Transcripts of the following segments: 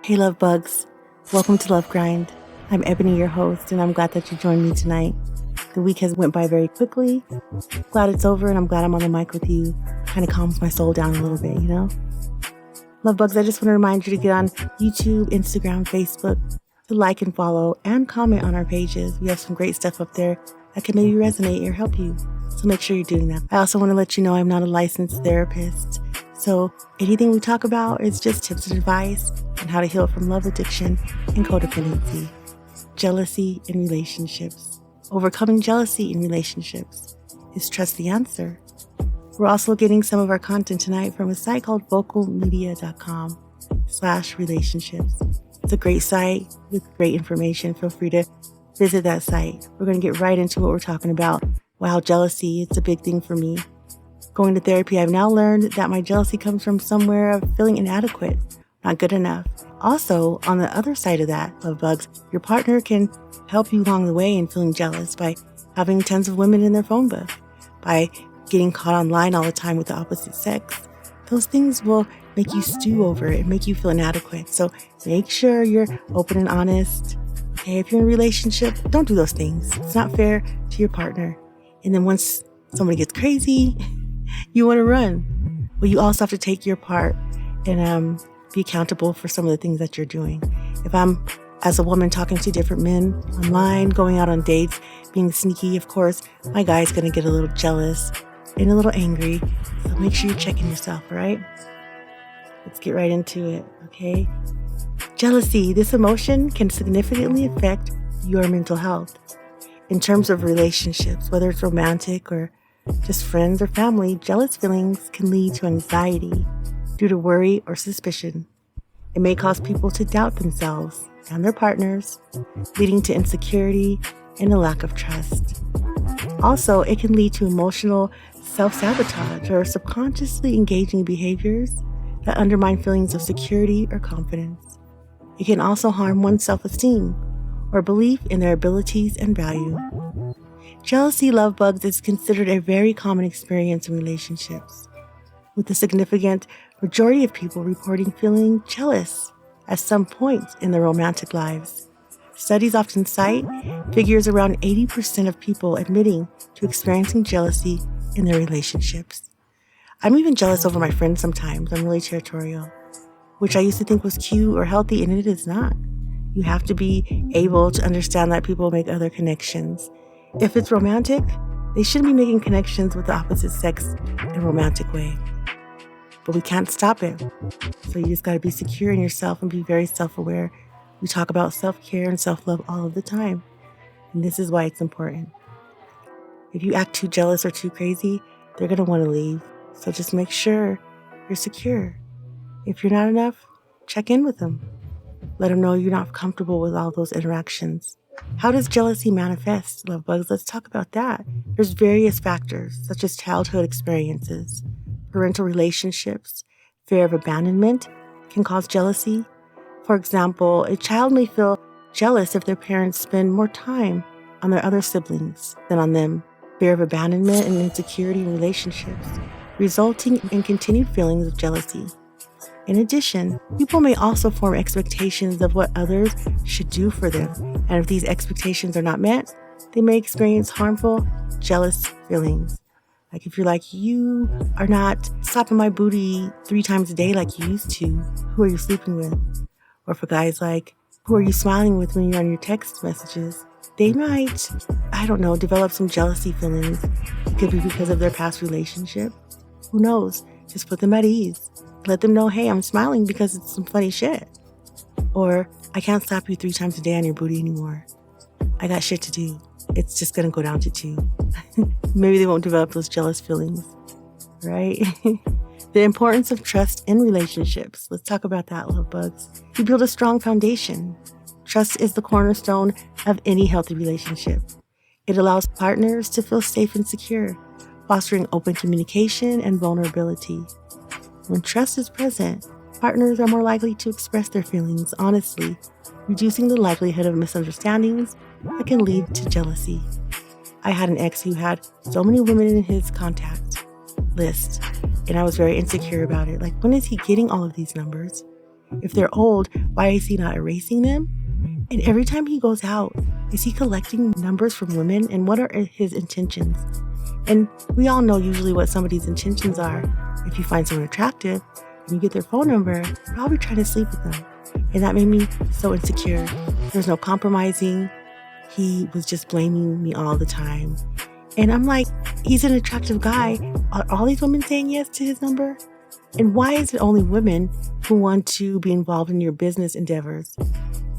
Hey, love bugs. Welcome to Love Grind. I'm Ebony, your host, and I'm glad that you joined me tonight. The week has went by very quickly. Glad it's over, and I'm glad I'm on the mic with you. Kind of calms my soul down a little bit, you know? Love bugs, I just want to remind you to get on YouTube, Instagram, Facebook, to like and follow and comment on our pages. We have some great stuff up there that can maybe resonate or help you. So make sure you're doing that. I also want to let you know I'm not a licensed therapist. So anything we talk about is just tips and advice on how to heal from love addiction and codependency, jealousy in relationships. Overcoming jealousy in relationships. Is trust the answer? We're also getting some of our content tonight from a site called vocalmedia.com/relationships. It's a great site with great information. Feel free to visit that site. We're going to get right into what we're talking about. Wow, jealousy, it's a big thing for me. Going to therapy, I've now learned that my jealousy comes from somewhere of feeling inadequate, not good enough. Also, on the other side of that, love bugs, your partner can help you along the way in feeling jealous by having tons of women in their phone book, by getting caught online all the time with the opposite sex. Those things will make you stew over it and make you feel inadequate. So make sure you're open and honest. Okay, if you're in a relationship, don't do those things. It's not fair to your partner. And then once somebody gets crazy, you want to run. Well, you also have to take your part and be accountable for some of the things that you're doing. If I'm, as a woman, talking to different men online, going out on dates, being sneaky, of course, my guy's going to get a little jealous and a little angry. So make sure you're checking yourself, all right? Let's get right into it, okay? Jealousy, this emotion can significantly affect your mental health. In terms of relationships, whether it's romantic or just friends or family, jealous feelings can lead to anxiety due to worry or suspicion. It may cause people to doubt themselves and their partners, leading to insecurity and a lack of trust. Also, it can lead to emotional self-sabotage or subconsciously engaging behaviors that undermine feelings of security or confidence. It can also harm one's self-esteem or belief in their abilities and value. Jealousy, love bugs, is considered a very common experience in relationships, with a significant majority of people reporting feeling jealous at some point in their romantic lives. Studies often cite figures around 80% of people admitting to experiencing jealousy in their relationships. I'm even jealous over my friends sometimes. I'm really territorial, which I used to think was cute or healthy, and it is not. You have to be able to understand that people make other connections. If it's romantic, they shouldn't be making connections with the opposite sex in a romantic way. But we can't stop it. So you just got to be secure in yourself and be very self-aware. We talk about self-care and self-love all of the time. And this is why it's important. If you act too jealous or too crazy, they're going to want to leave. So just make sure you're secure. If you're not enough, check in with them. Let them know you're not comfortable with all those interactions. How does jealousy manifest, love bugs? Let's talk about that. There's various factors, such as childhood experiences, parental relationships, fear of abandonment can cause jealousy. For example, a child may feel jealous if their parents spend more time on their other siblings than on them. Fear of abandonment and insecurity in relationships, resulting in continued feelings of jealousy. In addition, people may also form expectations of what others should do for them, and if these expectations are not met, they may experience harmful, jealous feelings. Like if you're like, you are not slapping my booty 3 times a day like you used to, who are you sleeping with? Or for guys like, who are you smiling with when you're on your text messages? They might, develop some jealousy feelings. It could be because of their past relationship. Who knows? Just put them at ease. Let them know, hey, I'm smiling because it's some funny shit. Or, I can't slap you 3 times a day on your booty anymore. I got shit to do. It's just going to go down to 2. Maybe they won't develop those jealous feelings, right? The importance of trust in relationships. Let's talk about that, love bugs. You build a strong foundation. Trust is the cornerstone of any healthy relationship. It allows partners to feel safe and secure, fostering open communication and vulnerability. When trust is present, partners are more likely to express their feelings honestly, reducing the likelihood of misunderstandings that can lead to jealousy. I had an ex who had so many women in his contact list, and I was very insecure about it. Like, when is he getting all of these numbers? If they're old, why is he not erasing them? And every time he goes out, is he collecting numbers from women? And what are his intentions? And we all know usually what somebody's intentions are. If you find someone attractive and you get their phone number, you're probably trying to sleep with them. And that made me so insecure. There's no compromising. He was just blaming me all the time. And I'm like, he's an attractive guy. Are all these women saying yes to his number? And why is it only women who want to be involved in your business endeavors?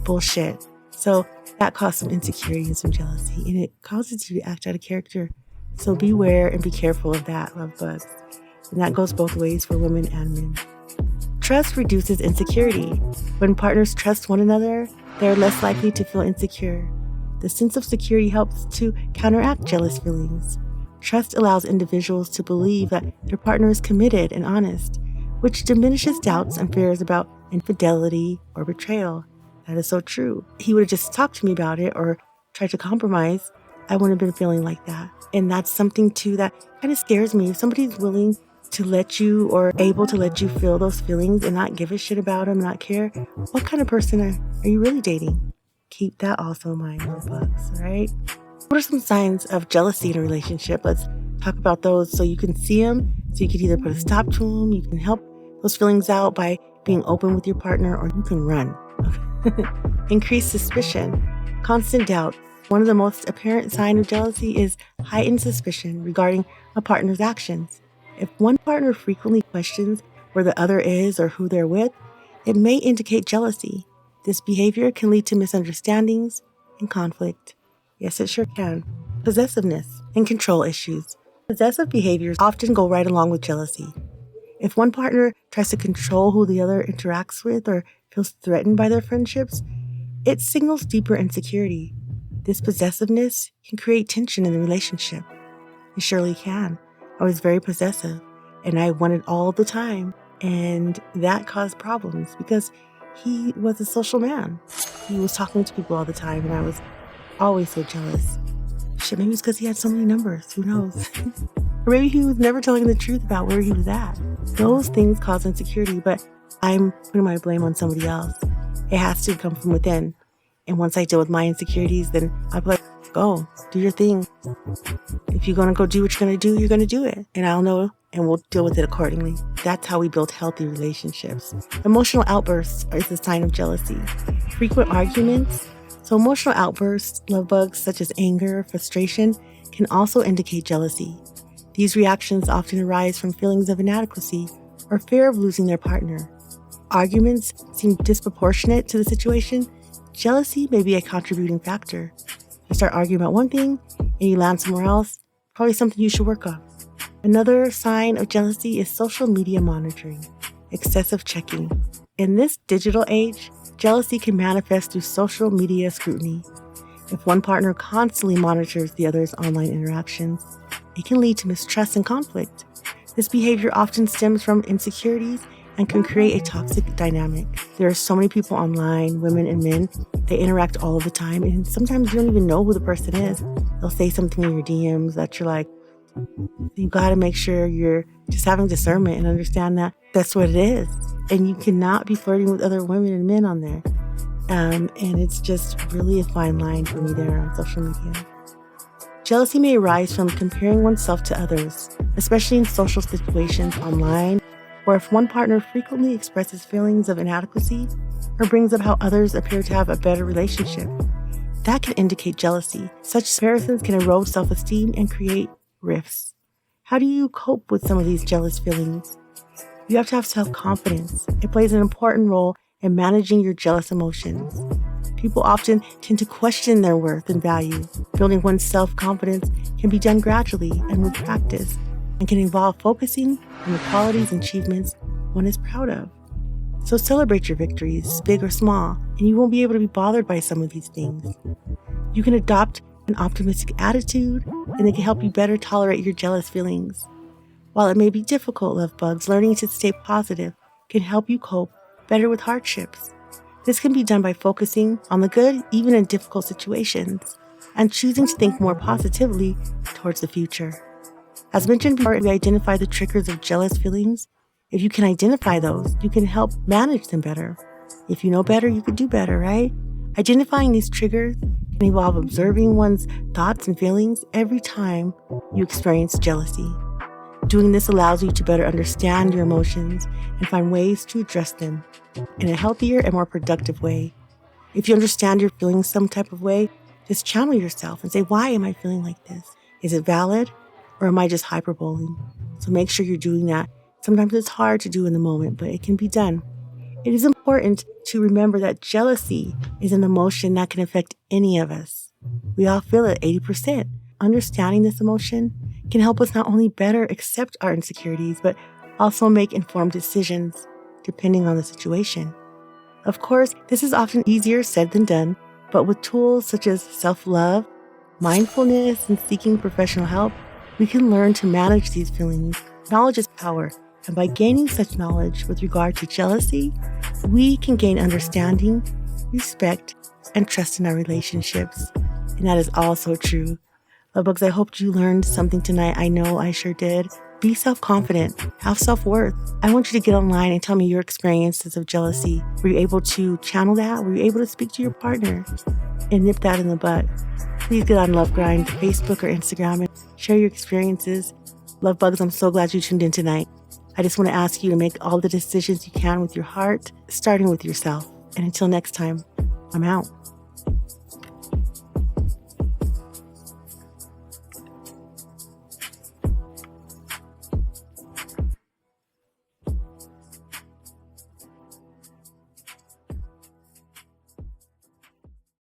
Bullshit. So that caused some insecurity and some jealousy, and it causes you to act out of character. So beware and be careful of that, love bugs. And that goes both ways for women and men. Trust reduces insecurity. When partners trust one another, they're less likely to feel insecure. The sense of security helps to counteract jealous feelings. Trust allows individuals to believe that their partner is committed and honest, which diminishes doubts and fears about infidelity or betrayal. That is so true. He would have just talked to me about it or tried to compromise. I wouldn't have been feeling like that. And that's something too that kind of scares me. If somebody's willing to let you or able to let you feel those feelings and not give a shit about them, not care, what kind of person are you really dating? Keep that also in mind, little bugs, all right? What are some signs of jealousy in a relationship? Let's talk about those so you can see them, so you can either put a stop to them, you can help those feelings out by being open with your partner, or you can run. Increased suspicion, constant doubt. One of the most apparent signs of jealousy is heightened suspicion regarding a partner's actions. If one partner frequently questions where the other is or who they're with, it may indicate jealousy. This behavior can lead to misunderstandings and conflict. Yes, it sure can. Possessiveness and control issues. Possessive behaviors often go right along with jealousy. If one partner tries to control who the other interacts with or feels threatened by their friendships, it signals deeper insecurity. This possessiveness can create tension in the relationship. It surely can. I was very possessive, and I wanted all the time, and that caused problems because he was a social man. He was talking to people all the time, and I was always so jealous. Shit, maybe it's because he had so many numbers. Who knows? Or maybe he was never telling the truth about where he was at. Those things cause insecurity, but I'm putting my blame on somebody else. It has to come from within. And once I deal with my insecurities, then I'll be like, go, do your thing. If you're going to go do what you're going to do, you're going to do it. And I'll know, and we'll deal with it accordingly. That's how we build healthy relationships. Emotional outbursts is a sign of jealousy. Frequent arguments. So emotional outbursts, love bugs such as anger, frustration, can also indicate jealousy. These reactions often arise from feelings of inadequacy or fear of losing their partner. Arguments seem disproportionate to the situation. Jealousy may be a contributing factor. You start arguing about one thing and you land somewhere else, probably something you should work on. Another sign of jealousy is social media monitoring, excessive checking. In this digital age, jealousy can manifest through social media scrutiny. If one partner constantly monitors the other's online interactions, it can lead to mistrust and conflict. This behavior often stems from insecurities and can create a toxic dynamic. There are so many people online, women and men, they interact all the time, and sometimes you don't even know who the person is. They'll say something in your DMs that you're like, you gotta make sure you're just having discernment and understand that that's what it is. And you cannot be flirting with other women and men on there. And it's just really a fine line for me there on social media. Jealousy may arise from comparing oneself to others, especially in social situations online, or if one partner frequently expresses feelings of inadequacy or brings up how others appear to have a better relationship. That can indicate jealousy. Such comparisons can erode self-esteem and create rifts. How do you cope with some of these jealous feelings? You have to have self-confidence. It plays an important role in managing your jealous emotions. People often tend to question their worth and value. Building one's self-confidence can be done gradually and with practice, and can involve focusing on the qualities and achievements one is proud of. So celebrate your victories, big or small, and you won't be able to be bothered by some of these things. You can adopt an optimistic attitude, and it can help you better tolerate your jealous feelings. While it may be difficult, love bugs, learning to stay positive can help you cope better with hardships. This can be done by focusing on the good, even in difficult situations, and choosing to think more positively towards the future. As mentioned before, we identify the triggers of jealous feelings. If you can identify those, you can help manage them better. If you know better, you could do better, right? Identifying these triggers can involve observing one's thoughts and feelings every time you experience jealousy. Doing this allows you to better understand your emotions and find ways to address them in a healthier and more productive way. If you understand you're feeling some type of way, just channel yourself and say, why am I feeling like this? Is it valid, or am I just hyperboling? So make sure you're doing that. Sometimes it's hard to do in the moment, but it can be done. It is important to remember that jealousy is an emotion that can affect any of us. We all feel it 80%. Understanding this emotion can help us not only better accept our insecurities, but also make informed decisions depending on the situation. Of course, this is often easier said than done, but with tools such as self-love, mindfulness, and seeking professional help, we can learn to manage these feelings. Knowledge is power, and by gaining such knowledge with regard to jealousy, we can gain understanding, respect, and trust in our relationships. And that is also true. Lovebugs, I hope you learned something tonight. I know I sure did. Be self-confident. Have self-worth. I want you to get online and tell me your experiences of jealousy. Were you able to channel that? Were you able to speak to your partner and nip that in the bud? Please get on Love Grind, Facebook or Instagram, and share your experiences. Lovebugs, I'm so glad you tuned in tonight. I just want to ask you to make all the decisions you can with your heart, starting with yourself. And until next time, I'm out.